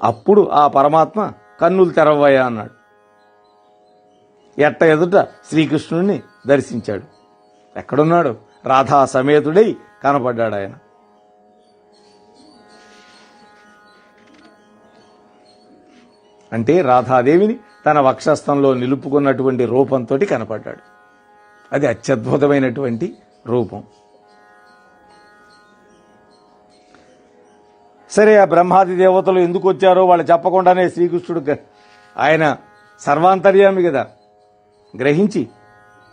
అప్పుడు ఆ పరమాత్మ కన్నులు తెరవయ్యా అన్నాడు. ఎట్ట ఎదుట శ్రీకృష్ణుణ్ణి దర్శించాడు. ఎక్కడున్నాడు? రాధా సమేతుడై కనపడ్డాడు ఆయన. అంటే రాధాదేవిని తన వక్షస్థంలో నిలుపుకున్నటువంటి రూపంతో కనపడ్డాడు. అది అత్యద్భుతమైనటువంటి రూపం. సరే, ఆ బ్రహ్మాది దేవతలు ఎందుకు వచ్చారో వాళ్ళు చెప్పకుండానే శ్రీకృష్ణుడు, ఆయన సర్వాంతర్యామి కదా, గ్రహించి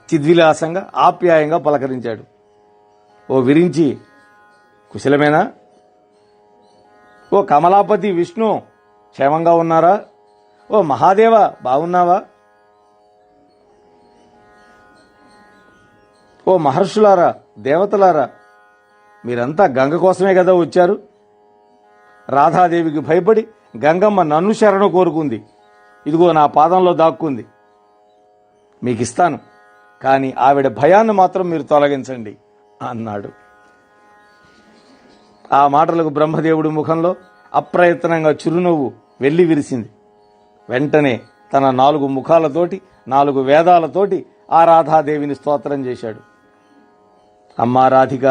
చిద్విలాసంగా ఆప్యాయంగా పలకరించాడు. ఓ విరించి, కుశలమేనా? ఓ కమలాపతి విష్ణు, క్షేమంగా ఉన్నారా? ఓ మహాదేవ, బాగున్నావా? ఓ మహర్షులారా, దేవతలారా, మీరంతా గంగ కోసమే కదా వచ్చారు. రాధాదేవికి భయపడి గంగమ్మ నన్ను శరణు కోరుకుంది. ఇదిగో నా పాదంలో దాక్కుంది. మీకిస్తాను, కానీ ఆవిడ భయాన్ని మాత్రం మీరు తొలగించండి అన్నాడు. ఆ మాటలకు బ్రహ్మదేవుడి ముఖంలో అప్రయత్నంగా చిరునవ్వు వెళ్లి విరిసింది. వెంటనే తన 4 ముఖాలతోటి 4 వేదాలతోటి ఆ రాధాదేవిని స్తోత్రం చేశాడు. అమ్మా రాధిక,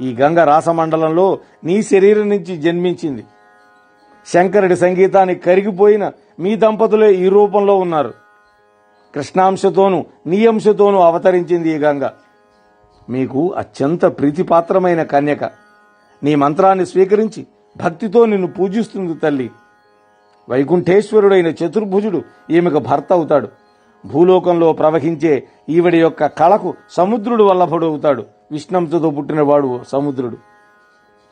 ఈ గంగ రాసమండలంలో నీ శరీరం నుంచి జన్మించింది. శంకరుడి సంగీతానికి కరిగిపోయిన మీ దంపతులే ఈ రూపంలో ఉన్నారు. కృష్ణాంశతోనూ నీ అంశతోనూ అవతరించింది ఈ గంగ. మీకు అత్యంత ప్రీతిపాత్రమైన కన్యక. నీ మంత్రాన్ని స్వీకరించి భక్తితో నిన్ను పూజిస్తుంది తల్లి. వైకుంఠేశ్వరుడైన చతుర్భుజుడు ఈమెకు భర్త అవుతాడు. భూలోకంలో ప్రవహించే ఈవిడ యొక్క కళకు సముద్రుడు వల్లభుడవుతాడు. విష్ణంతుతో పుట్టినవాడు సముద్రుడు.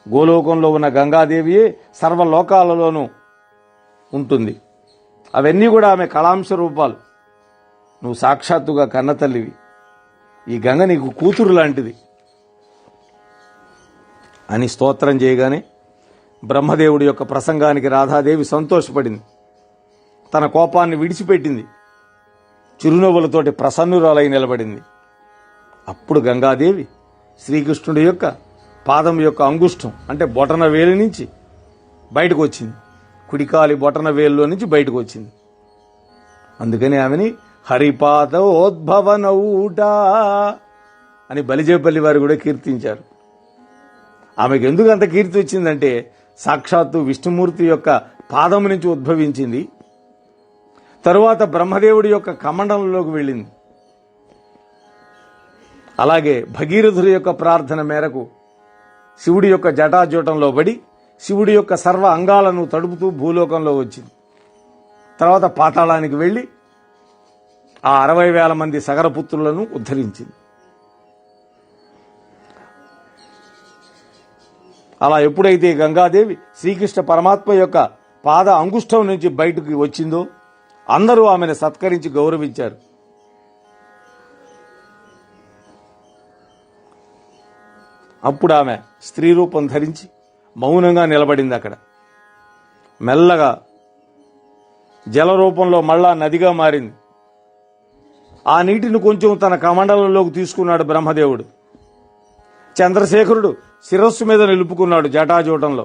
గోలోకంలో ఉన్న గంగాదేవియే సర్వలోకాలలోనూ ఉంటుంది. అవన్నీ కూడా ఆమె కళాంశ రూపాలు. నువ్వు సాక్షాత్తుగా కన్నతల్లివి. ఈ గంగ నీకు కూతురు లాంటిది అని స్తోత్రం చేయగానే బ్రహ్మదేవుడి యొక్క ప్రసంగానికి రాధాదేవి సంతోషపడింది. తన కోపాన్ని విడిచిపెట్టింది. చిరునవ్వులతోటి ప్రసన్నురాలై నిలబడింది. అప్పుడు గంగాదేవి శ్రీకృష్ణుడి యొక్క పాదం యొక్క అంగుష్టం అంటే బొటన వేలు నుంచి బయటకు వచ్చింది. కుడికాలి బొటన వేలులో నుంచి బయటకు వచ్చింది. అందుకని ఆమెని హరిపాదోద్భవనౌట అని బలిజేపల్లి వారు కూడా కీర్తించారు. ఆమెకు ఎందుకు అంత కీర్తి వచ్చిందంటే సాక్షాత్తు విష్ణుమూర్తి యొక్క పాదము నుంచి ఉద్భవించింది. తరువాత బ్రహ్మదేవుడి యొక్క కమండలంలోకి వెళ్ళింది. అలాగే భగీరథుడి యొక్క ప్రార్థన మేరకు శివుడి యొక్క జటాజూటంలో పడి శివుడి యొక్క సర్వ అంగాలను తడుపుతూ భూలోకంలో వచ్చింది. తర్వాత పాతాళానికి వెళ్లి ఆ 60,000 మంది సగరపుత్రులను ఉద్ధరించింది. అలా ఎప్పుడైతే గంగాదేవి శ్రీకృష్ణ పరమాత్మ యొక్క పాద అంగుష్టం నుంచి బయటకు వచ్చిందో అందరూ ఆమెను సత్కరించి గౌరవించారు. అప్పుడు ఆమె స్త్రీ రూపం ధరించి మౌనంగా నిలబడింది. అక్కడ మెల్లగా జల రూపంలో మళ్ళా నదిగా మారింది. ఆ నీటిని కొంచెం తన కమండలంలోకి తీసుకున్నాడు బ్రహ్మదేవుడు. చంద్రశేఖరుడు శిరస్సు మీద నిలుపుకున్నాడు జటాజూటంలో.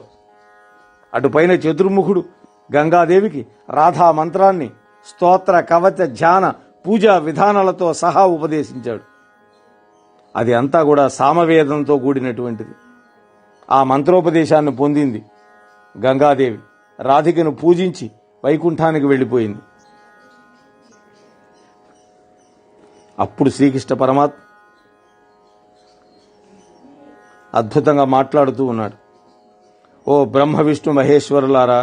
అటుపైన చతుర్ముఖుడు గంగాదేవికి రాధా మంత్రాన్ని స్తోత్ర కవచ ధ్యాన పూజా విధానాలతో సహా ఉపదేశించాడు. అది అంతా కూడా సామవేదంతో కూడినటువంటిది. ఆ మంత్రోపదేశాన్ని పొందింది గంగాదేవి. రాధికను పూజించి వైకుంఠానికి వెళ్ళిపోయింది. అప్పుడు శ్రీకృష్ణ పరమాత్మ అద్భుతంగా మాట్లాడుతూ ఉన్నాడు. ఓ బ్రహ్మ విష్ణు మహేశ్వరులారా,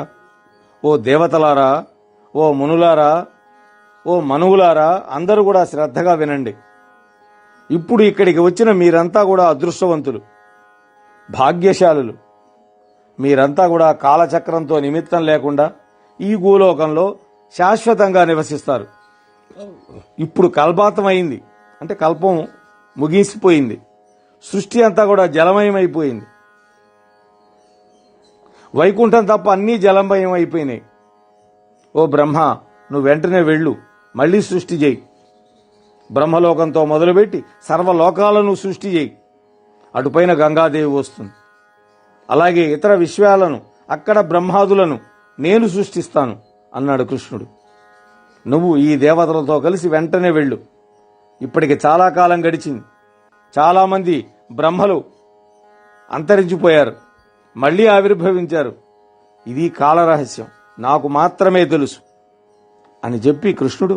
ఓ దేవతలారా, ఓ మునులారా, ఓ మనువులారా, అందరూ కూడా శ్రద్ధగా వినండి. ఇప్పుడు ఇక్కడికి వచ్చిన మీరంతా కూడా అదృష్టవంతులు, భాగ్యశాలులు. మీరంతా కూడా కాలచక్రంతో నిమిత్తం లేకుండా ఈ భూలోకంలో శాశ్వతంగా నివసిస్తారు. ఇప్పుడు కల్పాతమైంది అంటే కల్పం ముగిసిపోయింది. సృష్టి అంతా కూడా జలమయమైపోయింది. వైకుంఠం తప్ప అన్నీ జలమయం అయిపోయినాయి. ఓ బ్రహ్మ, నువ్వు వెంటనే వెళ్ళు, మళ్లీ సృష్టి చేయి. బ్రహ్మలోకంతో మొదలుపెట్టి సర్వలోకాలను సృష్టి చేయి. అటుపైన గంగాదేవి వస్తుంది. అలాగే ఇతర విశ్వాలను, అక్కడ బ్రహ్మాదులను నేను సృష్టిస్తాను అన్నాడు కృష్ణుడు. నువ్వు ఈ దేవతలతో కలిసి వెంటనే వెళ్ళు. ఇప్పటికి చాలా కాలం గడిచింది. చాలామంది బ్రహ్మలు అంతరించిపోయారు, మళ్లీ ఆవిర్భవించారు. ఇది కాలరహస్యం, నాకు మాత్రమే తెలుసు అని చెప్పి కృష్ణుడు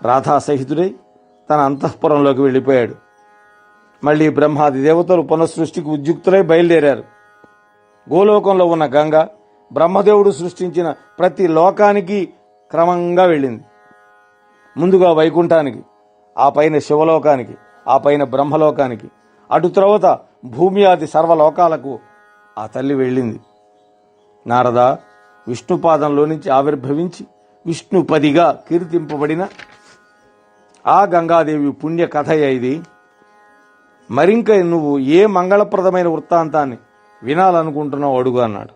రాధాసహితుడై తన అంతఃపురంలోకి వెళ్ళిపోయాడు. మళ్లీ బ్రహ్మాది దేవతలు పునఃసృష్టికి ఉద్యుక్తులై బయలుదేరారు. గోలోకంలో ఉన్న గంగ బ్రహ్మదేవుడు సృష్టించిన ప్రతి లోకానికి క్రమంగా వెళ్ళింది. ముందుగా వైకుంఠానికి, ఆ పైన శివలోకానికి, ఆ పైన బ్రహ్మలోకానికి, అటు తర్వాత భూమి ఆది సర్వలోకాలకు ఆ తల్లి వెళ్ళింది. నారద, విష్ణుపాదంలో నుంచి ఆవిర్భవించి విష్ణుపదిగా కీర్తింపబడిన ఆ గంగాదేవి పుణ్య కథ ఇది. మరింక నువ్వు ఏ మంగళప్రదమైన వృత్తాంతాన్ని వినాలనుకుంటున్నావు అడుగు అన్నాడు.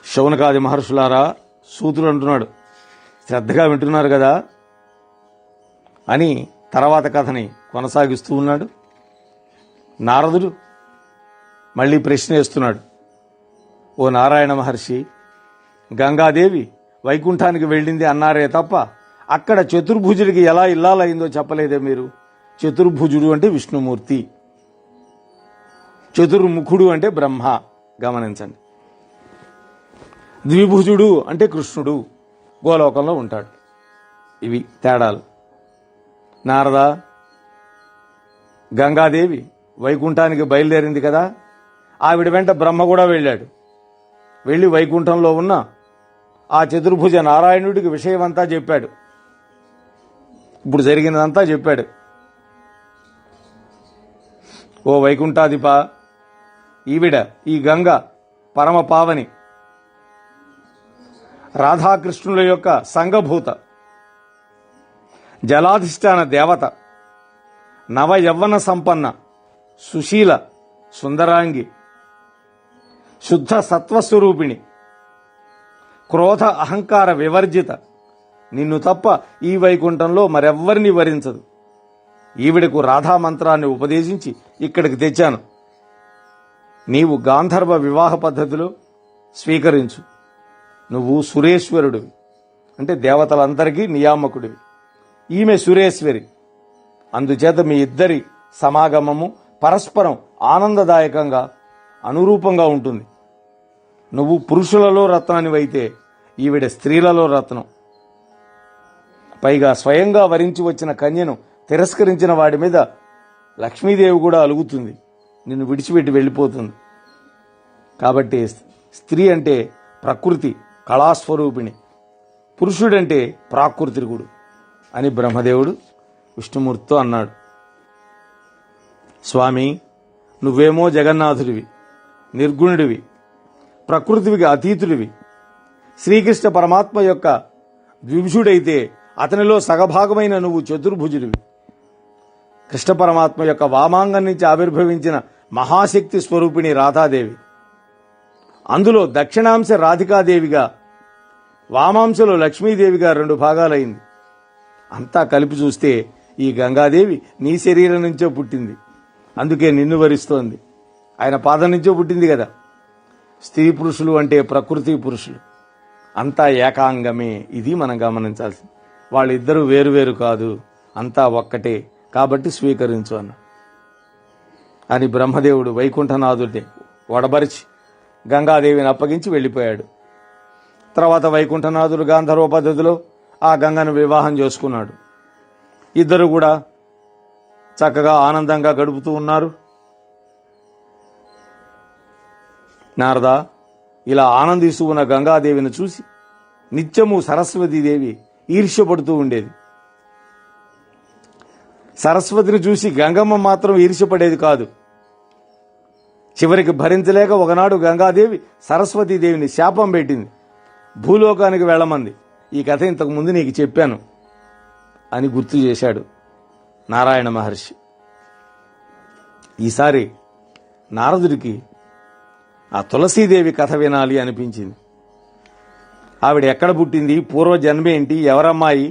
శౌనకాది మహర్షులారా, సూతుడు అంటున్నాడు, శ్రద్ధగా వింటున్నారు కదా అని తర్వాత కథని కొనసాగిస్తూ ఉన్నాడు. నారదుడు మళ్ళీ ప్రశ్న వేస్తున్నాడు. ఓ నారాయణ మహర్షి, గంగాదేవి వైకుంఠానికి వెళ్ళింది అన్నారే తప్ప అక్కడ చతుర్భుజుడికి ఎలా ఇల్లాలైందో చెప్పలేదే మీరు. చతుర్భుజుడు అంటే విష్ణుమూర్తి, చతుర్ముఖుడు అంటే బ్రహ్మ. గమనించండి, ద్విభుజుడు అంటే కృష్ణుడు గోలోకంలో ఉంటాడు. ఇవి తేడాలు. నారద, గంగాదేవి వైకుంఠానికి బయలుదేరింది కదా, ఆవిడ వెంట బ్రహ్మ కూడా వెళ్ళాడు. వెళ్ళి వైకుంఠంలో ఉన్న ఆ చతుర్భుజ నారాయణుడికి విషయమంతా చెప్పాడు. ఇప్పుడు జరిగినదంతా చెప్పాడు. ఓ వైకుంఠాధిప, ఈవిడ ఈ గంగ పరమ పావని, రాధాకృష్ణుల యొక్క సంగభూత, జలాధిష్టాన దేవత, నవ యవ్వన సంపన్న, సుశీల, సుందరాంగి, శుద్ధ సత్వస్వరూపిణి, క్రోధ అహంకార వివర్జిత, నిన్ను తప్ప ఈ వైకుంఠంలో మరెవ్వరిని వరించదు. ఈవిడకు రాధా మంత్రాన్ని ఉపదేశించి ఇక్కడికి తెచ్చాను. నీవు గాంధర్వ వివాహ పద్ధతిలో స్వీకరించు. నువ్వు సురేశ్వరుడివి, అంటే దేవతలందరికీ నియామకుడివి. ఈమె సురేశ్వరి. అందుచేత మీ ఇద్దరి సమాగమము పరస్పరం ఆనందదాయకంగా అనురూపంగా ఉంటుంది. నువ్వు పురుషులలో రత్నానివైతే ఈవిడ స్త్రీలలో రత్నం. పైగా స్వయంగా వరించి వచ్చిన కన్యను తిరస్కరించిన వాడి మీద లక్ష్మీదేవి కూడా అలుగుతుంది, నిన్ను విడిచిపెట్టి వెళ్ళిపోతుంది. కాబట్టి స్త్రీ అంటే ప్రకృతి కళాస్వరూపిణి, పురుషుడంటే ప్రాకృతికుడు అని బ్రహ్మదేవుడు విష్ణుమూర్తితో అన్నాడు. స్వామి, నువ్వేమో జగన్నాథుడివి, నిర్గుణుడివి, ప్రకృతికి అతీతుడివి. శ్రీకృష్ణ పరమాత్మ యొక్క ద్విభుజుడైతే అతనిలో సగభాగమైన నువ్వు చతుర్భుజుడివి. కృష్ణ పరమాత్మ యొక్క వామాంగం నుంచి ఆవిర్భవించిన మహాశక్తి స్వరూపిణి రాధాదేవి. అందులో దక్షిణాంశ రాధికాదేవిగా, వామాంశలో లక్ష్మీదేవిగా 2 భాగాలైంది. అంతా కలిపి చూస్తే ఈ గంగాదేవి నీ శరీరం నుంచో పుట్టింది, అందుకే నిన్ను వరిస్తోంది. ఆయన పాదం నుంచో పుట్టింది కదా. స్త్రీ పురుషులు అంటే ప్రకృతి పురుషులు, అంతా ఏకాంగమే. ఇది మనం గమనించాల్సింది. వాళ్ళిద్దరూ వేరువేరు కాదు, అంతా ఒక్కటే. కాబట్టి స్వీకరించు అన్న అని బ్రహ్మదేవుడు వైకుంఠనాథుడిని వడబరిచి గంగాదేవిని అప్పగించి వెళ్ళిపోయాడు. తర్వాత వైకుంఠనాథుడు గాంధర్వ పద్ధతిలో ఆ గంగను వివాహం చేసుకున్నాడు. ఇద్దరు కూడా చక్కగా ఆనందంగా గడుపుతూ ఉన్నారు. నారద, ఇలా ఆనందిస్తూ ఉన్న గంగాదేవిని చూసి నిత్యము సరస్వతీదేవి ఈర్ష్యపడుతూ ఉండేది. సరస్వతిని చూసి గంగమ్మ మాత్రం ఈర్ష్యపడేది కాదు. చివరికి భరించలేక ఒకనాడు గంగాదేవి సరస్వతీదేవిని శాపం పెట్టింది, భూలోకానికి వెళ్ళమంది. ఈ కథ ఇంతకు ముందు నీకు చెప్పాను అని గుర్తు చేశాడు నారాయణ మహర్షి. ఈసారి నారదుడికి ఆ తులసీదేవి కథ వినాలి అనిపించింది. ఆవిడ ఎక్కడ పుట్టింది, పూర్వజన్మేంటి, ఎవరమ్మాయి,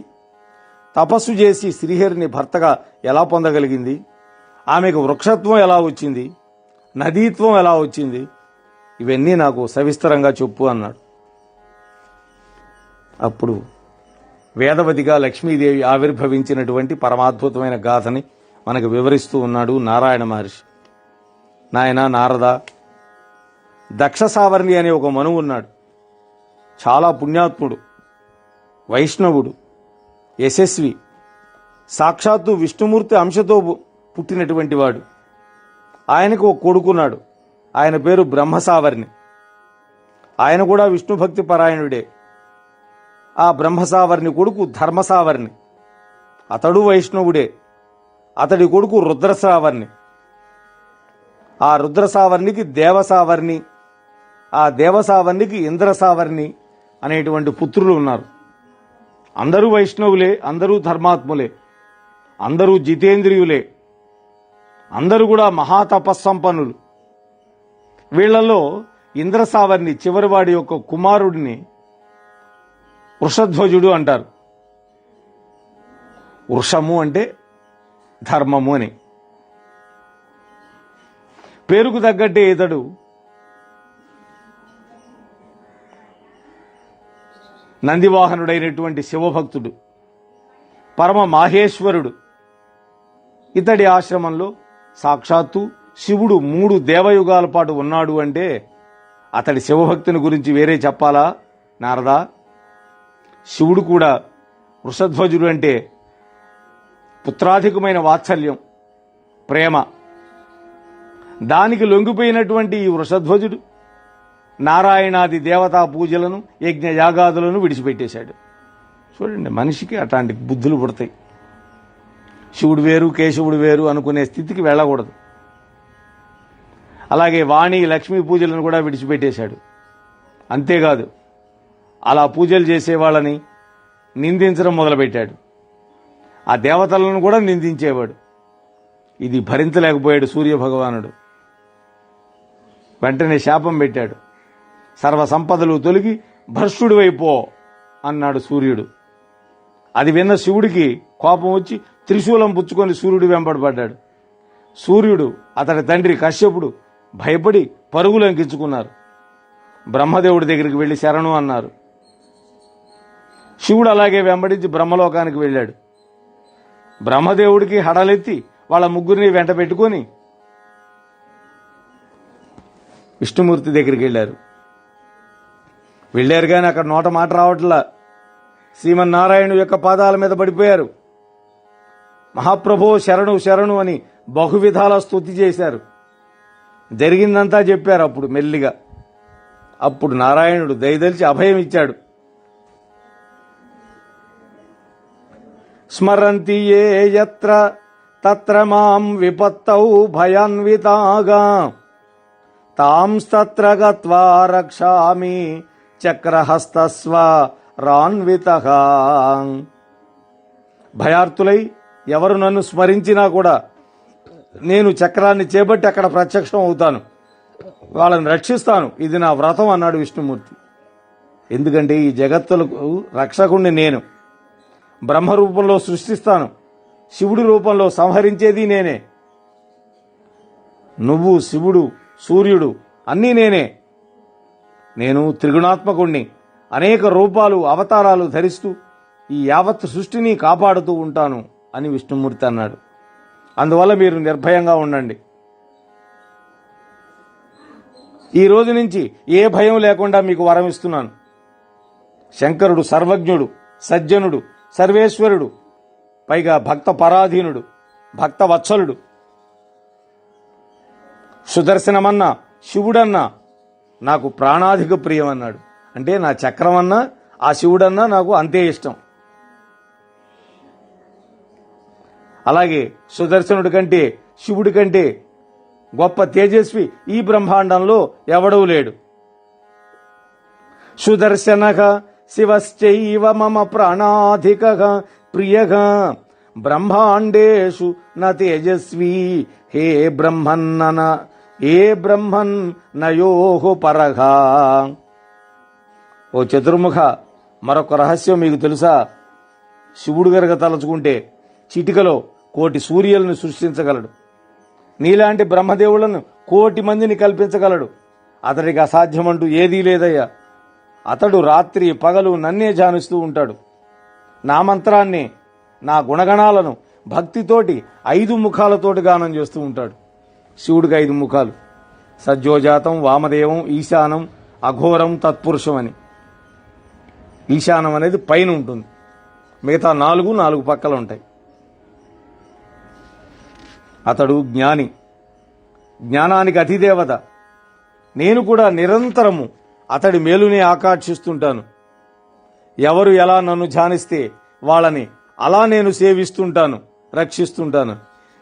తపస్సు చేసి శ్రీహరిని భర్తగా ఎలా పొందగలిగింది? ఆమెకు వృక్షత్వం ఎలా వచ్చింది? నదీత్వం ఎలా వచ్చింది? ఇవన్నీ నాకు సవిస్తరంగా చెప్పు అన్నాడు. అప్పుడు వేదవతిగా లక్ష్మీదేవి ఆవిర్భవించినటువంటి పరమాద్భుతమైన గాథని మనకు వివరిస్తూ ఉన్నాడు నారాయణ మహర్షి. నాయన నారద, దక్ష సావర్ణి అనే ఒక మనువు ఉన్నాడు. చాలా పుణ్యాత్ముడు, వైష్ణవుడు, యశస్వి, సాక్షాత్తు విష్ణుమూర్తి అంశతో పుట్టినటువంటి వాడు. ఆయనకు ఒక కొడుకున్నాడు. ఆయన పేరు బ్రహ్మసావర్ణి. ఆయన కూడా విష్ణుభక్తి పరాయణుడే. ఆ బ్రహ్మసావర్ణి కొడుకు ధర్మసావర్ణి. అతడు వైష్ణవుడే. అతడి కొడుకు రుద్రసావర్ణి. ఆ రుద్రసావర్ణికి దేవసావర్ణి, ఆ దేవసావర్ణికి ఇంద్రసావర్ణి అనేటువంటి పుత్రులు ఉన్నారు. అందరూ వైష్ణవులే, అందరూ ధర్మాత్ములే, అందరూ జితేంద్రియులే, అందరూ కూడా మహాతపస్సంపన్నులు. వీళ్లలో ఇంద్రసావర్ణి చివరివాడి యొక్క కుమారుడిని వృషధ్వజుడు అంటారు. వృషము అంటే ధర్మము అని. పేరుకు తగ్గట్టే ఇతడు నందివాహనుడైనటువంటి శివభక్తుడు, పరమ మాహేశ్వరుడు. ఇతడి ఆశ్రమంలో సాక్షాత్తు శివుడు 3 దేవయుగాల పాటు ఉన్నాడు అంటే అతడి శివభక్తిని గురించి వేరే చెప్పాలా నారదా? శివుడు కూడా వృషధ్వజుడు అంటే పుత్రాధికమైన వాత్సల్యం, ప్రేమ. దానికి లొంగిపోయినటువంటి ఈ వృషధ్వజుడు నారాయణాది దేవతా పూజలను, యజ్ఞ యాగాదులను విడిచిపెట్టేశాడు. చూడండి, మనిషికి అట్లాంటి బుద్ధులు పుడతాయి. శివుడు వేరు, కేశవుడు వేరు అనుకునే స్థితికి వెళ్ళకూడదు. అలాగే వాణి, లక్ష్మీ పూజలను కూడా విడిచిపెట్టేశాడు. అంతేకాదు, అలా పూజలు చేసేవాళ్ళని నిందించడం మొదలుపెట్టాడు. ఆ దేవతలను కూడా నిందించేవాడు. ఇది భరించలేకపోయాడు సూర్యభగవానుడు. వెంటనే శాపం పెట్టాడు. సర్వ సంపదలు తొలగి భ్రష్టుడు వైపో అన్నాడు సూర్యుడు. అది విన్న శివుడికి కోపం వచ్చి త్రిశూలం పుచ్చుకొని సూర్యుడు వెంబడబడ్డాడు. సూర్యుడు, అతడి తండ్రి కశ్యపుడు భయపడి పరుగులు అంకించుకున్నారు. బ్రహ్మదేవుడి దగ్గరికి వెళ్లి శరణు అన్నారు. శివుడు అలాగే వెంబడించి బ్రహ్మలోకానికి వెళ్ళాడు. బ్రహ్మదేవుడికి హడలెత్తి వాళ్ళ ముగ్గురిని వెంట పెట్టుకొని విష్ణుమూర్తి దగ్గరికి వెళ్ళారు కానీ అక్కడ నోట మాట రావట్లా. శ్రీమన్నారాయణు యొక్క పాదాల మీద పడిపోయారు. మహాప్రభో శరణు శరణు అని బహువిధాల స్తుతి చేశారు. జరిగిందంతా చెప్పారు. అప్పుడు మెల్లిగా అప్పుడు నారాయణుడు దయదలిచి అభయం ఇచ్చాడు. స్మరంతి ఏ యత్ర తత్ర మాం విపత్తౌ భయాన్వితాగా తాంస్తత్ర గత్వా రక్షామి చక్రహస్తస్వ రాన్వితః. భయార్తులై ఎవరు నన్ను స్మరించినా కూడా నేను చక్రాన్ని చేపట్టి అక్కడ ప్రత్యక్షం అవుతాను, వాళ్ళని రక్షిస్తాను. ఇది నా వ్రతం అన్నాడు విష్ణుమూర్తి. ఎందుకంటే ఈ జగత్తులకు రక్షకుణ్ణి నేను. బ్రహ్మ రూపంలో సృష్టిస్తాను, శివుడి రూపంలో సంహరించేది నేనే. నువ్వు, శివుడు, సూర్యుడు అన్నీ నేనే. నేను త్రిగుణాత్మకుణ్ణి. అనేక రూపాలు, అవతారాలు ధరిస్తూ ఈ యావత్ సృష్టిని కాపాడుతూ ఉంటాను అని విష్ణుమూర్తి అన్నాడు. అందువల్ల మీరు నిర్భయంగా ఉండండి. ఈ రోజు నుంచి ఏ భయం లేకుండా మీకు వరం ఇస్తున్నాను. శంకరుడు సర్వజ్ఞుడు, సజ్జనుడు, సర్వేశ్వరుడు, పైగా భక్త పరాధీనుడు, భక్త వత్సలుడు. సుదర్శనమన్నా, శివుడన్నా నాకు ప్రాణాధిక ప్రియం అన్నాడు. అంటే నా చక్రం అన్నా, ఆ శివుడన్నా నాకు అంతే ఇష్టం. అలాగే సుదర్శనుడి కంటే, శివుడి కంటే గొప్ప తేజస్వి ఈ బ్రహ్మాండంలో ఎవడూ లేడు. సుదర్శనః శివశ్చైవ మమ ప్రాణాధికః ప్రియః బ్రహ్మాండేషు న తేజస్వీ హే బ్రహ్మన్ నయోః పరః. ఓ చతుర్ముఖ, మరొక రహస్యం మీకు తెలుసా? శివుడు గనక తలుచుకుంటే చిటికలో 1,000,000 సూర్యులను సృష్టించగలడు. నీలాంటి బ్రహ్మదేవులను 1,000,000 మందిని కల్పించగలడు. అతడికి అసాధ్యమంటూ ఏదీ లేదయ్యా. అతడు రాత్రి పగలు నన్నే ధ్యానిస్తూ ఉంటాడు. నా మంత్రాన్ని, నా గుణగణాలను భక్తితోటి 5 ముఖాలతోటి గానం చేస్తూ ఉంటాడు. శివుడికి 5 ముఖాలు: సజ్జోజాతం, వామదేవం, ఈశానం, అఘోరం, తత్పురుషం అని. ఈశానం అనేది పైన ఉంటుంది, మిగతా 4 పక్కల ఉంటాయి. అతడు జ్ఞాని, జ్ఞానానికి అధిదేవత. నేను కూడా నిరంతరము అతడి మేలునే ఆకాంక్షిస్తుంటాను. ఎవరు ఎలా నన్ను ధ్యానిస్తే వాళ్ళని అలా నేను సేవిస్తుంటాను, రక్షిస్తుంటాను.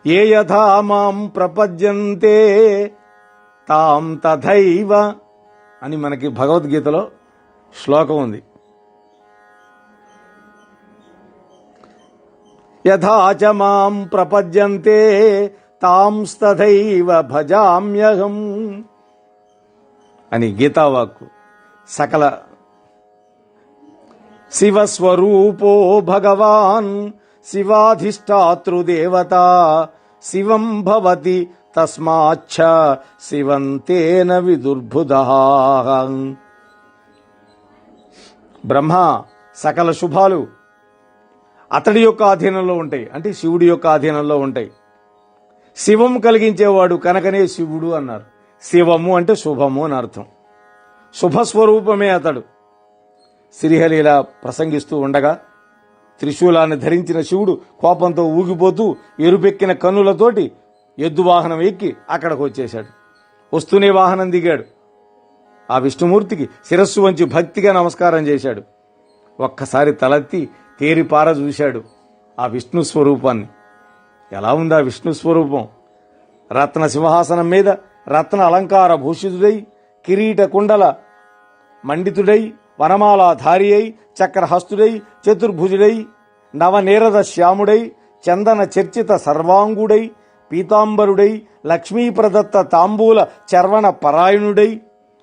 ఏ యథా మాం ప్రపద్యంతే తాం తథైవ అని మనకి భగవద్గీతలో శ్లోకం ఉంది. యథా చ మాం ప్రపద్యంతే తాంస్తథైవ భజామ్యహం అని గీతావాక్కు. సకల శివస్వరూపో భగవాన్ శివాధిష్టాతృదేవత శివం భవతి తస్మాచ్చ శివంతేన విదుర్బుధః. బ్రహ్మ సకల శుభాలు అతడి యొక్క ఆధీనంలో ఉంటాయి, అంటే శివుడి యొక్క ఆధీనంలో ఉంటాయి. శివం కలిగించేవాడు కనుకనే శివుడు అన్నారు. శివము అంటే శుభము అని అర్థం. శుభస్వరూపమే అతడు. శ్రీహరి ఇలా ప్రసంగిస్తూ ఉండగా త్రిశూలాన్ని ధరించిన శివుడు కోపంతో ఊగిపోతూ ఎరుపెక్కిన కన్నులతోటి ఎద్దు వాహనం ఎక్కి అక్కడికి వచ్చేశాడు. వస్తూనే వాహనం దిగాడు. ఆ విష్ణుమూర్తికి శిరస్సు వంచి భక్తిగా నమస్కారం చేశాడు. ఒక్కసారి తలెత్తి తేరిపార చూశాడు ఆ విష్ణు స్వరూపాన్ని. ఎలా ఉంది ఆ విష్ణు స్వరూపం? రత్న సింహాసనం మీద రత్న అలంకార భూషితుడై, కిరీట కుండల మండితుడై, వనమాలాధారి అయి, చక్రహస్తుడై, చతుర్భుజుడై, నవనేరద శ్యాముడై, చందన చర్చిత సర్వాంగుడై, పీతాంబరుడై, లక్ష్మీ ప్రదత్త తాంబూల చర్వణ పరాయణుడై,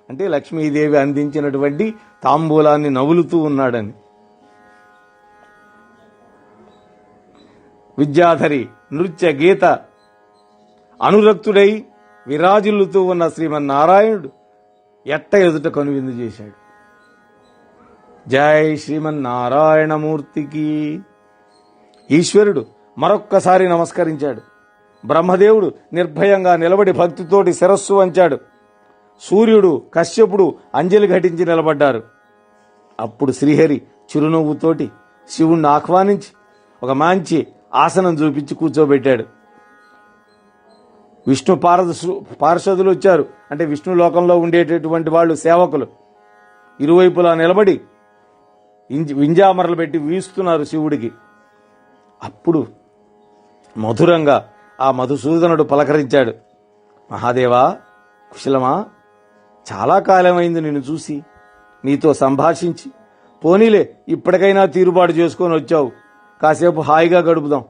అంటే లక్ష్మీదేవి అందించినటువంటి తాంబూలాన్ని నవ్వులుతూ ఉన్నాడని. విద్యాధరి నృత్య గీత అనురక్తుడై విరాజిల్లుతూ ఉన్న శ్రీమన్నారాయణుడు ఎట్ట ఎదుట కనువిందు చేశాడు. జై శ్రీమన్నారాయణమూర్తికి. ఈశ్వరుడు మరొక్కసారి నమస్కరించాడు. బ్రహ్మదేవుడు నిర్భయంగా నిలబడి భక్తితోటి శిరస్సు వంచాడు. సూర్యుడు, కశ్యపుడు అంజలి ఘటించి నిలబడ్డారు. అప్పుడు శ్రీహరి చిరునవ్వుతోటి శివుణ్ణి ఆహ్వానించి ఒక మంచి ఆసనం చూపించి కూర్చోబెట్టాడు. విష్ణు పార్షదులు వచ్చారు, అంటే విష్ణు లోకంలో ఉండేటటువంటి వాళ్ళు సేవకులు. ఇరువైపులా నిలబడి వింజామరలు పెట్టి వీస్తున్నారు శివుడికి. అప్పుడు మధురంగా ఆ మధుసూదనుడు పలకరించాడు. మహాదేవా, కుశలమా? చాలా కాలమైంది నిన్ను చూసి, నీతో సంభాషించి. పోనీలే, ఇప్పటికైనా తీరుబాటు చేసుకొని వచ్చావు. కాసేపు హాయిగా గడుపుదాం.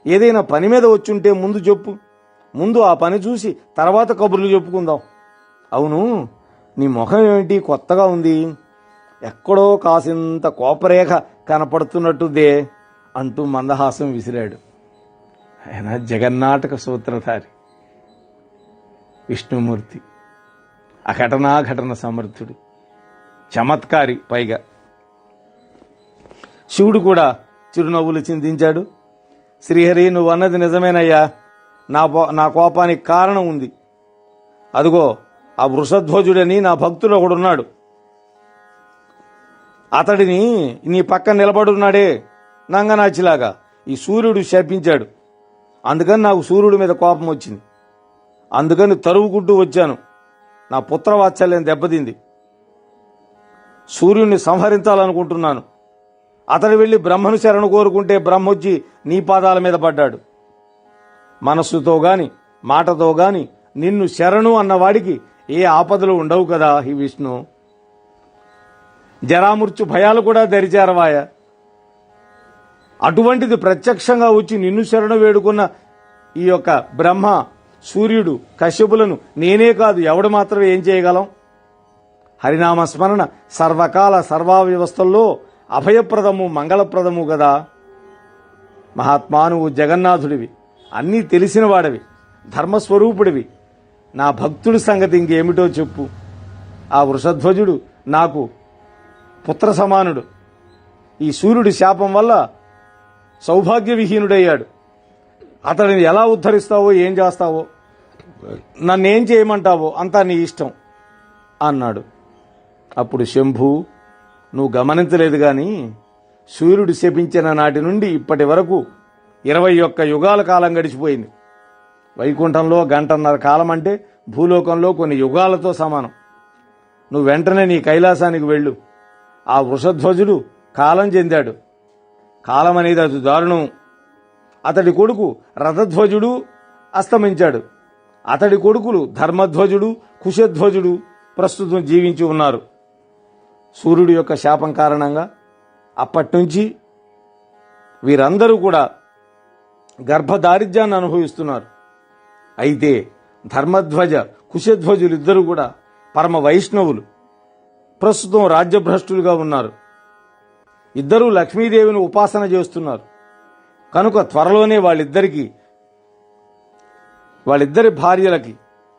ఏదైనా పని మీద వచ్చుంటే ముందు చెప్పు. ముందు ఆ పని చూసి తర్వాత కబుర్లు చెప్పుకుందాం. అవును, నీ ముఖం ఏమిటి కొత్తగా ఉంది? ఎక్కడో కాసింత కోపరేఖ కనపడుతున్నట్టుదే అంటూ మందహాసం విసిరాడు. ఆయన జగన్నాటక సూత్రధారి విష్ణుమూర్తి, అఘటనాఘటన సమర్థుడు, చమత్కారి. పైగా శివుడు చిరునవ్వులు చిందించాడు. శ్రీహరి, నువ్వు అన్నది నిజమేనయ్యా. నా కోపానికి కారణం ఉంది. అదిగో ఆ వృషధ్వజుడని నా భక్తుడు ఒకడున్నాడు. అతడిని నీ పక్కన నిలబడున్నాడే నంగనాచిలాగా ఈ సూర్యుడు శపించాడు. అందుకని నాకు సూర్యుడి మీద కోపం వచ్చింది. అందుకని తరువుకుంటూ వచ్చాను. నా పుత్రవాత్సల్యం దెబ్బతింది. సూర్యుడిని సంహరించాలనుకుంటున్నాను. అతడు వెళ్లి బ్రహ్మను శరణు కోరుకుంటే బ్రహ్మొచ్చి నీ పాదాల మీద పడ్డాడు. మనస్సుతో గాని మాటతో గాని నిన్ను శరణు అన్నవాడికి ఏ ఆపదలు ఉండవు కదా ఈ విష్ణు. జరామృత్యు భయాలు కూడా దరిచేరవాయ. అటువంటిది ప్రత్యక్షంగా వచ్చి నిన్ను శరణు వేడుకున్న ఈ యొక్క బ్రహ్మ, సూర్యుడు, కశ్యపులను నేనే కాదు ఎవడు మాత్రం ఏం చేయగలం? హరినామస్మరణ సర్వకాల సర్వావ్యవస్థల్లో అభయప్రదము, మంగళప్రదము కదా. మహాత్మా, నువ్వు జగన్నాథుడివి, అన్నీ తెలిసిన వాడివి, ధర్మస్వరూపుడివి, నా భక్తుడి సంగతి ఇంకేమిటో చెప్పు. ఆ వృషధ్వజుడు నాకు పుత్ర సమానుడు. ఈ సూర్యుడి శాపం వల్ల సౌభాగ్యవిహీనుడయ్యాడు. అతడిని ఎలా ఉద్ధరిస్తావో, ఏం చేస్తావో, నన్నేం చేయమంటావో అంతా నీ ఇష్టం అన్నాడు. అప్పుడు శంభు, నువ్వు గమనించలేదు గాని సూర్యుడు శపించిన నాటి నుండి ఇప్పటి వరకు 21 యుగాల కాలం గడిచిపోయింది. వైకుంఠంలో గంటన్నర కాలం అంటే భూలోకంలో కొన్ని యుగాలతో సమానం. నువ్వు వెంటనే నీ కైలాసానికి వెళ్ళు. ఆ వృషధ్వజుడు కాలం చెందాడు. కాలం అనేది అది దారుణం. అతడి కొడుకు రథధ్వజుడు అస్తమించాడు. అతడి కొడుకులు ధర్మధ్వజుడు, కుశధ్వజుడు ప్రస్తుతం జీవించి ఉన్నారు. సూర్యుడి యొక్క శాపం కారణంగా అప్పటినుంచి వీరందరూ కూడా గర్భదారిద్ర్యాన్ని అనుభవిస్తున్నారు. అయితే ధర్మధ్వజ, కుశధ్వజులిద్దరూ కూడా పరమ వైష్ణవులు, ప్రస్తుతం రాజ్యభ్రష్టులుగా ఉన్నారు. ఇద్దరూ లక్ష్మీదేవిని ఉపాసన చేస్తున్నారు. కనుక త్వరలోనే వాళ్ళిద్దరి భార్యలకి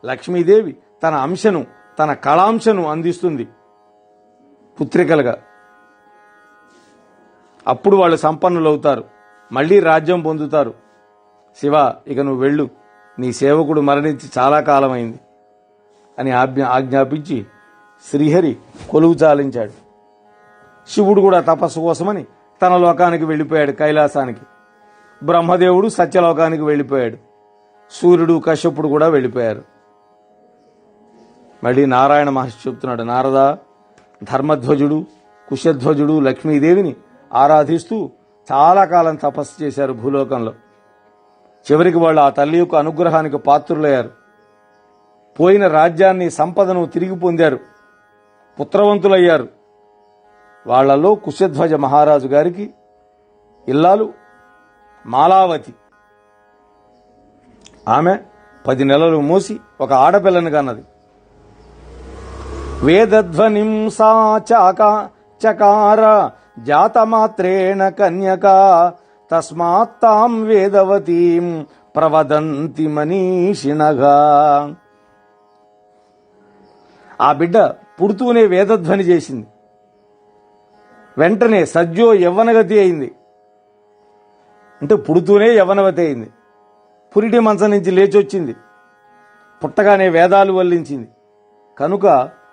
లక్ష్మీదేవి తన అంశను, తన కళాంశను అందిస్తుంది పుత్రికలుగా. అప్పుడు వాళ్ళు సంపన్నులవుతారు, మళ్లీ రాజ్యం పొందుతారు. శివ, ఇక నువ్వు వెళ్ళు, నీ సేవకుడు మరణించి చాలా కాలమైంది అని ఆజ్ఞాపించి శ్రీహరి కొలువు చాలించాడు. శివుడు కూడా తపస్సు కోసమని తన లోకానికి వెళ్ళిపోయాడు, కైలాసానికి. బ్రహ్మదేవుడు సత్యలోకానికి వెళ్ళిపోయాడు. సూర్యుడు, కశ్యపుడు కూడా వెళ్ళిపోయారు. మళ్ళీ నారాయణ మహర్షి చెప్తున్నాడు, నారద, ధర్మధ్వజుడు, కుశధ్వజుడు లక్ష్మీదేవిని ఆరాధిస్తూ చాలా కాలం తపస్సు చేశారు భూలోకంలో. చివరికి వాళ్ళు ఆ తల్లి యొక్క అనుగ్రహానికి పాత్రులయ్యారు. పోయిన రాజ్యాన్ని, సంపదను తిరిగి పొందారు, పుత్రవంతులయ్యారు. వాళ్లలో కుశధ్వజ మహారాజు గారికి ఇల్లాలు మాలావతి. ఆమె 10 నెలలు మోసి ఒక ఆడపిల్లని కన్నది. వేదధ్వనిం సా చకార జాతమాత్రేణ కన్యకా తస్మాత్తాం వేదవతీం ప్రవదంతి మనీషిణగా. ఆ బిడ్డ పుడుతూనే వేదధ్వని చేసింది. వెంటనే సజ్జో యవ్వనగతి అయింది. అంటే పుడుతూనే యవ్వనవతి అయింది. పురిటి మంచం నుంచి లేచొచ్చింది. పుట్టగానే వేదాలు వల్లించింది. కనుక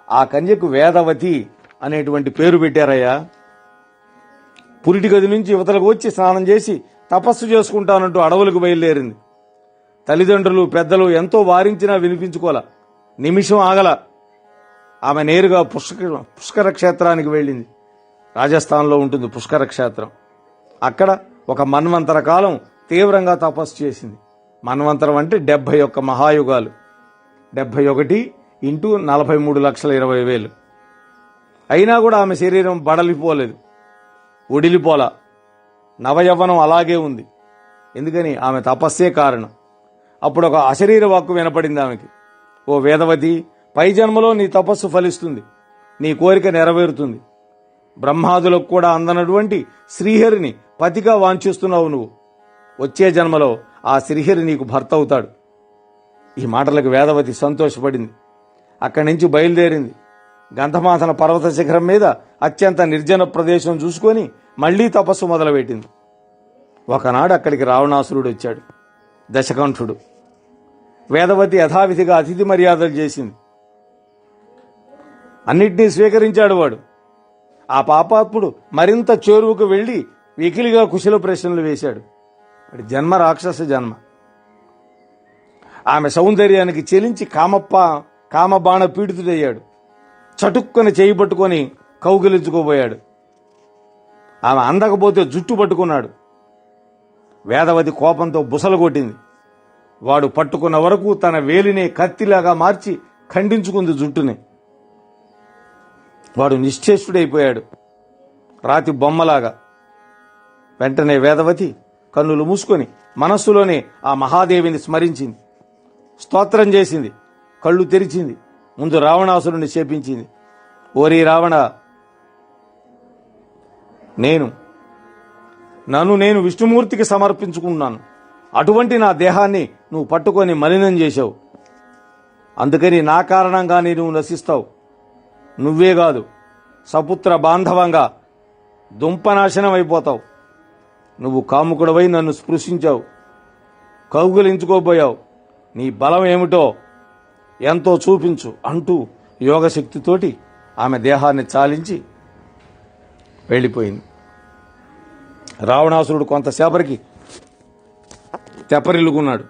ఆ కన్యకు వేదవతి అనేటువంటి పేరు పెట్టారయ్యా. పురిటి గది నుంచి యువతలకు వచ్చి స్నానం చేసి తపస్సు చేసుకుంటానంటూ అడవులకు బయలుదేరింది. తల్లిదండ్రులు, పెద్దలు ఎంతో వారించినా వినిపించుకోలా. నిమిషం ఆగల. ఆమె నేరుగా పుష్కర క్షేత్రానికి వెళ్ళింది. రాజస్థాన్లో ఉంటుంది పుష్కర క్షేత్రం. అక్కడ ఒక మన్వంతర కాలం తీవ్రంగా తపస్సు చేసింది. మన్వంతరం అంటే 71 మహాయుగాలు. 71 ఇంటూ 43,20,000. అయినా కూడా ఆమె శరీరం బడలిపోలేదు, ఒడిలిపోలా. నవయవ్వనం అలాగే ఉంది. ఎందుకని? ఆమె తపస్సే కారణం. అప్పుడు ఒక అశరీర వాక్కు వినపడింది ఆమెకి. ఓ వేదవతి, పై జన్మలో నీ తపస్సు ఫలిస్తుంది, నీ కోరిక నెరవేరుతుంది. బ్రహ్మాదులకు కూడా అందనటువంటి శ్రీహరిని పతిగా వాంఛిస్తున్నావు నువ్వు. వచ్చే జన్మలో ఆ శ్రీహరి నీకు భర్త అవుతాడు. ఈ మాటలకు వేదవతి సంతోషపడింది. అక్కడి నుంచి బయలుదేరింది. గంధమాసన పర్వత శిఖరం మీద అత్యంత నిర్జన ప్రదేశం చూసుకొని మళ్లీ తపస్సు మొదలుపెట్టింది. ఒకనాడు అక్కడికి రావణాసురుడు వచ్చాడు, దశకంఠుడు. వేదవతి యథావిధిగా అతిథి మర్యాదలు చేసింది. అన్నిటినీ స్వీకరించాడు వాడు. ఆ పాపాత్ముడు మరింత చేరువుకు వెళ్లి వెకిలిగా కుశల ప్రశ్నలు వేశాడు. వాడి జన్మ రాక్షస జన్మ. ఆమె సౌందర్యానికి చెలించి కామబాణ పీడితుడయ్యాడు. చటుక్కని చేయి పట్టుకొని కౌగిలించుకోబోయాడు. ఆమె అందకపోతే జుట్టు పట్టుకున్నాడు. వేదవతి కోపంతో బుసలు కొట్టింది. వాడు పట్టుకున్న వరకు తన వేలినే కత్తిలాగా మార్చి ఖండించుకుంది జుట్టుని. వాడు నిశ్చేష్టుడైపోయాడు, రాతి బొమ్మలాగా. వెంటనే వేదవతి కన్నులు మూసుకొని మనస్సులోనే ఆ మహాదేవిని స్మరించింది, స్తోత్రం చేసింది, కళ్ళు తెరిచింది. ముందు రావణాసురుని శపించింది. ఓరి రావణ, నేను నన్ను నేను విష్ణుమూర్తికి సమర్పించుకున్నాను. అటువంటి నా దేహాన్ని నువ్వు పట్టుకొని మలినం చేశావు. అందుకని నా కారణంగానే నువ్వు నశిస్తావు. నువ్వే కాదు, సపుత్ర బాంధవంగా దుంపనాశనం అయిపోతావు. నువ్వు కాముకుడవై నన్ను స్పృశించావు, కౌగులించుకోబోయావు. నీ బలం ఏమిటో ఎంతో చూపించు అంటూ యోగశక్తితోటి ఆమె దేహాన్ని చాలించి వెళ్ళిపోయింది. రావణాసురుడు కొంతసేపటికి తెప్పరిల్లుకున్నాడు.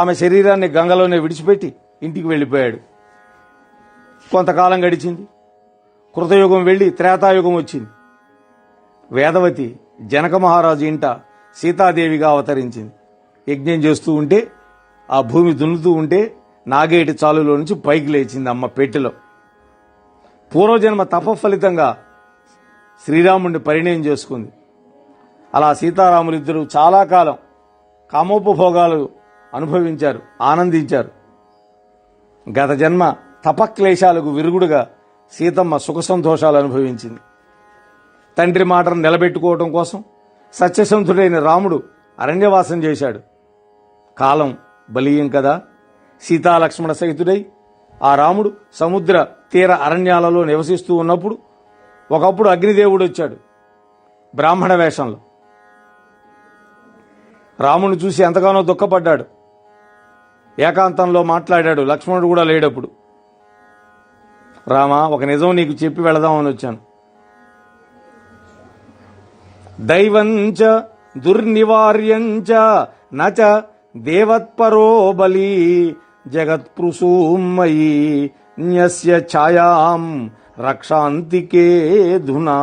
ఆమె శరీరాన్ని గంగలోనే విడిచిపెట్టి ఇంటికి వెళ్ళిపోయాడు. కొంతకాలం గడిచింది. కృతయుగం వెళ్లి త్రేతాయుగం వచ్చింది. వేదవతి జనక మహారాజు ఇంట సీతాదేవిగా అవతరించింది. యజ్ఞం చేస్తూ ఉంటే, ఆ భూమి దున్నుతూ ఉంటే నాగేటి చాలులో నుంచి పైకి లేచింది అమ్మ పెట్టెలో. పూర్వజన్మ తపఫలితంగా శ్రీరాముడిని పరిణయం చేసుకుంది. అలా సీతారాములిద్దరూ చాలా కాలం కామోపభోగాలు అనుభవించారు, ఆనందించారు. గత జన్మ తపక్లేశాలకు విరుగుడుగా సీతమ్మ సుఖ సంతోషాలు అనుభవించింది. తండ్రి మాటను నిలబెట్టుకోవడం కోసం సత్యసంధుడైన రాముడు అరణ్యవాసం చేశాడు. కాలం బలీయం కదా. సీతాలక్ష్మణ సహితుడై ఆ రాముడు సముద్ర తీర అరణ్యాలలో నివసిస్తూ ఉన్నప్పుడు ఒకప్పుడు అగ్నిదేవుడు వచ్చాడు బ్రాహ్మణ వేషంలో. రాముని చూసి ఎంతగానో దుఃఖపడ్డాడు. ఏకాంతంలో మాట్లాడాడు. లక్ష్మణుడు కూడా లేడప్పుడు. రామా, ఒక నిజం నీకు చెప్పి వెళదామని వచ్చాను. దైవంచ దుర్నివార్యంచ నచ దేవత్పరో బలి జగత్పృసూమయీ న్యస్య ఛాయాం రక్షాంతికే ధునా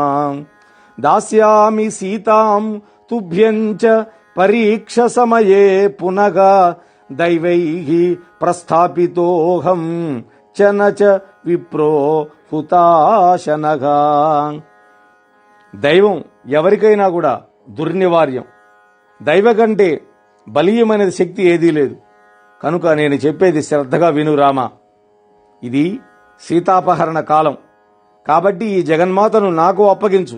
దాస్యామి సీతాం తుభ్యంచ పరీక్ష సమయే పునః దైవైః ప్రస్థాపితోహం చనచ విప్రో హుతాశనగా. దైవం ఎవరికైనా కూడా దుర్నివార్యం. దైవ కంటే బలీయమైనది శక్తి ఏదీ లేదు. కనుక నేను చెప్పేది శ్రద్ధగా విను రామా. ఇది సీతాపహరణ కాలం కాబట్టి ఈ జగన్మాతను నాకు అప్పగించు.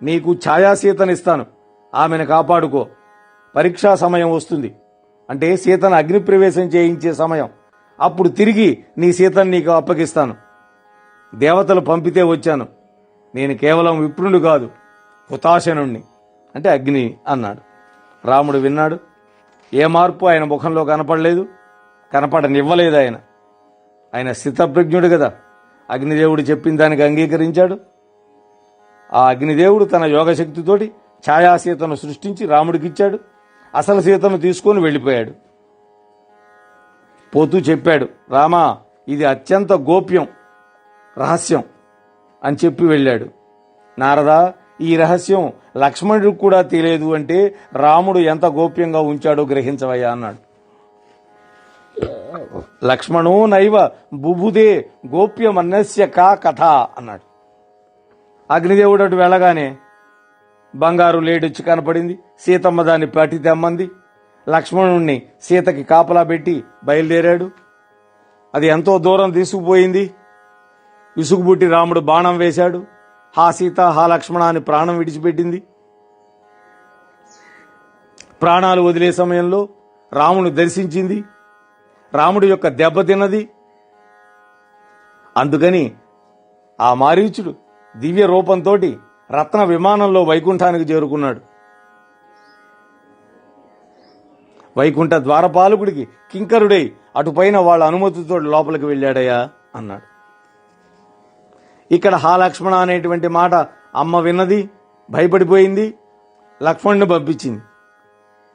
నీకు ఛాయాసీతనిస్తాను, ఆమెను కాపాడుకో. పరీక్షా సమయం వస్తుంది, అంటే సీతను అగ్నిప్రవేశం చేయించే సమయం. అప్పుడు తిరిగి నీ సీతను నీకు అప్పగిస్తాను. దేవతలు పంపితే వచ్చాను. నేను కేవలం విప్రుడు కాదు, హుతాశనుణ్ణి, అంటే అగ్ని అన్నాడు. రాముడు విన్నాడు. ఏ మార్పు ఆయన ముఖంలో కనపడలేదు, కనపడనివ్వలేదు. ఆయన స్థితప్రజ్ఞుడు కదా. అగ్నిదేవుడు చెప్పిన దానికి అంగీకరించాడు. ఆ అగ్నిదేవుడు తన యోగశక్తితోటి ఛాయాసీతను సృష్టించి రాముడికిచ్చాడు. అసలు సీతను తీసుకొని వెళ్ళిపోయాడు. పోతూ చెప్పాడు, రామా, ఇది అత్యంత గోప్యం, రహస్యం అని చెప్పి వెళ్ళాడు. నారదా, ఈ రహస్యం లక్ష్మణుడికి కూడా తెలియదు అంటే రాముడు ఎంత గోప్యంగా ఉంచాడో గ్రహించవయ్యా అన్నాడు. లక్ష్మణో నైవ బుబుదే గోప్యమన్నస్య కా కథ అన్నాడు. అగ్నిదేవుడు అటు వెళ్ళగానే బంగారు లేడొచ్చి కనపడింది. సీతమ్మ దాన్ని పట్టి తెమ్మంది. లక్ష్మణుణ్ణి సీతకి కాపలా పెట్టి బయలుదేరాడు. అది ఎంతో దూరం తీసుకుపోయింది. విసుగుబుట్టి రాముడు బాణం వేశాడు. హా సీత, హా లక్ష్మణ అని ప్రాణం విడిచిపెట్టింది. ప్రాణాలు వదిలే సమయంలో రాముని దర్శించింది. రాముడి యొక్క దెబ్బతిన్నది. అందుకని ఆ మారీచుడు దివ్య రూపంతో రత్న విమానంలో వైకుంఠానికి చేరుకున్నాడు. వైకుంఠ ద్వారపాలకుడికి కింకరుడై అటుపైన వాళ్ళ అనుమతితో లోపలికి వెళ్ళాడయ్యా అన్నాడు. ఇక్కడ హా లక్ష్మణ అనేటువంటి మాట అమ్మ విన్నది, భయపడిపోయింది. లక్ష్మణుని పంపించింది.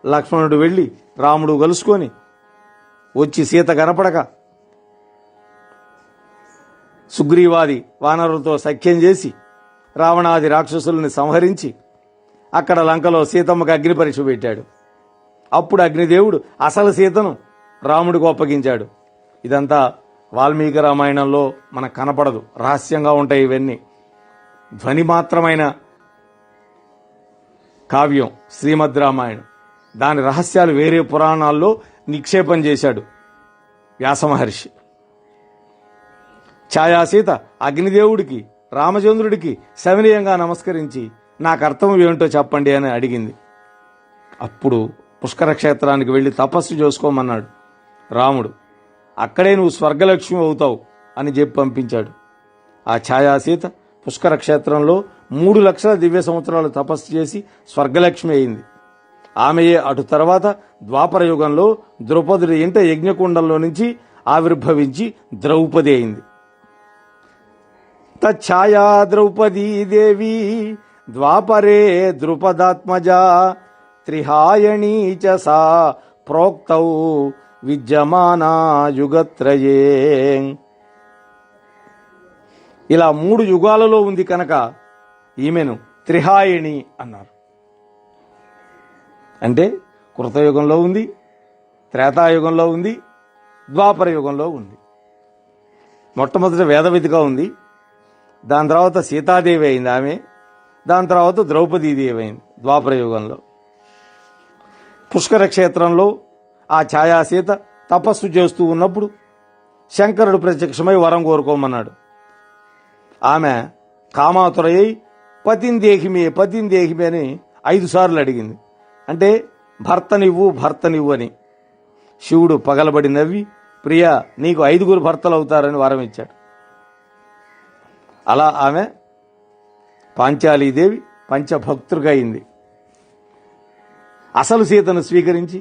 లక్ష్మణుడు వెళ్ళి రాముడు కలుసుకొని వచ్చి సీత కనపడక సుగ్రీవాది వానరులతో సఖ్యం చేసి రావణాది రాక్షసుల్ని సంహరించి అక్కడ లంకలో సీతమ్మకి అగ్ని పరీక్ష పెట్టాడు. అప్పుడు అగ్నిదేవుడు అసలు సీతను రాముడికి అప్పగించాడు. ఇదంతా వాల్మీకి రామాయణంలో మనకు కనపడదు, రహస్యంగా ఉంటాయి ఇవన్నీ. ధ్వని మాత్రమైన కావ్యం శ్రీమద్ రామాయణం. దాని రహస్యాలు వేరే పురాణాల్లో నిక్షేపం చేశాడు వ్యాసమహర్షి. ఛాయాసీత అగ్నిదేవుడికి రామచంద్రుడికి సవినయంగా నమస్కరించి నాకు అర్థం ఏమిటో చెప్పండి అని అడిగింది. అప్పుడు పుష్కర క్షేత్రానికి వెళ్లి తపస్సు చేసుకోమన్నాడు రాముడు. అక్కడే నువ్వు స్వర్గలక్ష్మి అవుతావు అని చెప్పి పంపించాడు. ఆ ఛాయాసీత పుష్కర క్షేత్రంలో 3 లక్షల దివ్య సంవత్సరాలు తపస్సు చేసి స్వర్గలక్ష్మి అయింది. ఆమెయే అటు తర్వాత ద్వాపర యుగంలో ద్రౌపదుడి ఇంట యజ్ఞకుండంలో నుంచి ఆవిర్భవించి ద్రౌపది అయింది. తఛాయా ద్రౌపదీ దేవి ద్వాపరే ద్రుపదాత్మజా త్రిహాయణీ చ సా ప్రోక్తౌ విద్యమానా యుగత్రయే. ఇలా 3 యుగాలలో ఉంది కనుక ఈమెను త్రిహాయణి అన్నారు. అంటే కృతయుగంలో ఉంది, త్రేతాయుగంలో ఉంది, ద్వాపర యుగంలో ఉంది. మొట్టమొదట వేదవతిగా ఉంది, దాని తర్వాత సీతాదేవి అయింది ఆమె, దాని తర్వాత ద్రౌపదీదేవి అయింది ద్వాపర యుగంలో. పుష్కర క్షేత్రంలో ఆ ఛాయాసీత తపస్సు చేస్తూ ఉన్నప్పుడు శంకరుడు ప్రత్యక్షమై వరం కోరుకోమన్నాడు. ఆమె కామాతురయ్యి పతిందేహిమే అని 5 సార్లు అడిగింది. అంటే భర్తనివ్వు అని. శివుడు పగలబడి నవ్వి, ప్రియా నీకు 5 భర్తలు అవుతారని వరం ఇచ్చాడు. అలా ఆమె పాంచాలీదేవి పంచభక్తులుగా అయింది. అసలు సీతను స్వీకరించి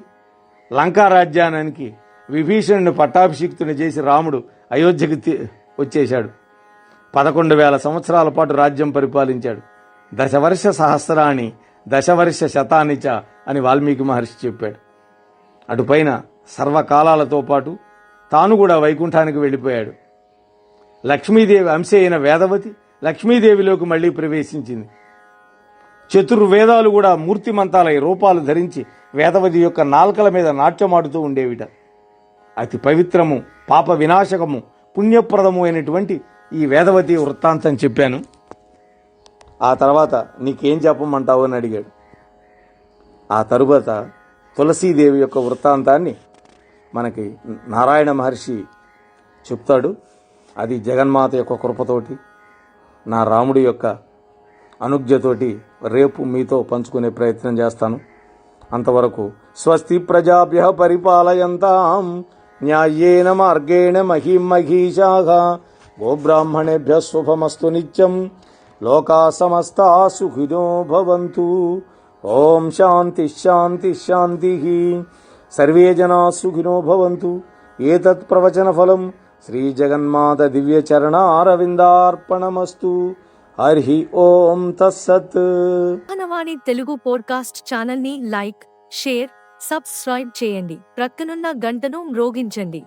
లంకారాజ్యానికి విభీషణుని పట్టాభిషిక్తుని చేసి రాముడు అయోధ్యకి వచ్చేశాడు. 11,000 సంవత్సరాల పాటు రాజ్యం పరిపాలించాడు. దశవర్ష సహస్రాణి దశవర్ష శతానిచ అని వాల్మీకి మహర్షి చెప్పాడు. అటుపైన సర్వకాలాలతో పాటు తాను కూడా వైకుంఠానికి వెళ్ళిపోయాడు. లక్ష్మీదేవి అంశే అయిన వేదవతి లక్ష్మీదేవిలోకి మళ్లీ ప్రవేశించింది. చతుర్వేదాలు కూడా మూర్తిమంతాలై రూపాలు ధరించి వేదవతి యొక్క నాల్కల మీద నాట్యమాడుతూ ఉండేవిట. అతి పవిత్రము, పాప వినాశకము, పుణ్యప్రదము అయినటువంటి ఈ వేదవతి వృత్తాంతం చెప్పాను. ఆ తర్వాత నీకేం చెప్పమంటావు అని అడిగాడు. ఆ తరువాత తులసీదేవి యొక్క వృత్తాంతాన్ని మనకి నారాయణ మహర్షి చెప్తాడు. అది జగన్మాత యొక్క కృపతోటి, నా రాముడి యొక్క అనుజ్ఞతోటి రేపు మీతో పంచుకునే ప్రయత్నం చేస్తాను. అంతవరకు స్వస్తి ప్రజాభ్యః పరిపాలయంతాం న్యాయేన మార్గేణ మహీం మహీషాః గోబ్రాహ్మణేభ్యః శుభమస్తు నిత్యం. లోకా సమస్తా సుఖినో భవంతు. ఓం శాంతి శాంతి శాంతి. సర్వే జనా సుఖినో భవంతు. ఏతత్ ప్రవచన ఫలం శ్రీ జగన్మాత దివ్య చరణారవిందార్పణమస్తు. హరి ఓం తత్సత్. మానవాణి తెలుగు పోడ్కాస్ట్ ఛానల్ ని లైక్, షేర్, సబ్స్క్రైబ్ చేయండి. ప్రక్కనున్న గంటను మ్రోగించండి.